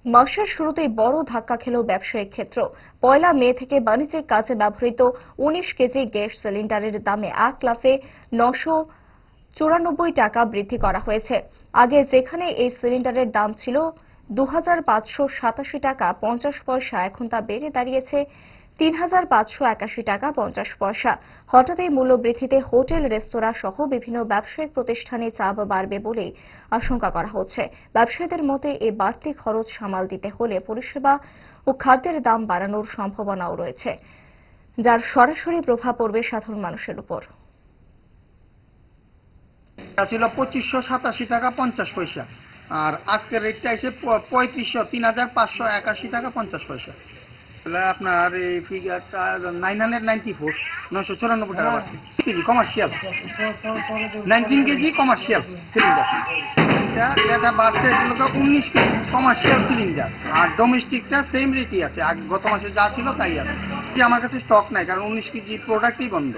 মাসের শুরুতেই বড় ধাক্কা খেল ব্যবসায়িক ক্ষেত্র। ১ মে থেকে বাণিজ্যিক কাজে ব্যবহৃত ১৯ কেজি গ্যাস সিলিন্ডারের দামে ১ লাফে ৯৯৪ টাকা বৃদ্ধি করা হয়েছে। আগে যেখানে এই সিলিন্ডারের দাম ছিল ২৫৮৭ টাকা ৫০ পয়সা, এখন তা বেড়ে দাঁড়িয়েছে ৩৫৮১ টাকা ৫০ পয়সা। হঠাৎ এই মূল্যবৃদ্ধিতে হোটেল, রেস্তোরাঁ সহ বিভিন্ন ব্যবসায়িক প্রতিষ্ঠানে চাপ বাড়বে বলে আশঙ্কা করা হচ্ছে। ব্যবসায়ীদের মতে এই বাড়তি খরচ সামাল দিতে হলে পরিষেবা ও খাদ্যের দাম বাড়ানোর সম্ভাবনাও রয়েছে, যার সরাসরি প্রভাব পড়বে সাধারণ মানুষের উপর। ছিল ২৫৮৭ টাকা ৫০ পয়সা, আর আজকের রেটটা এসে ৩৫৮১ টাকা ৫০ পয়সা। আপনার এই ফিগারটা 994 994 টাকা বাড়ছে। KG commercial 19 KG commercial cylinder, এটা বাড়ছে 19 কেজি কমার্শিয়াল সিলিন্ডার, আর ডোমেস্টিকটা সেম রেটই আছে, গত মাসে যা ছিল তাই আছে। আমার কাছে স্টক নাই, কারণ 19 কেজি প্রোডাক্টই বন্ধ।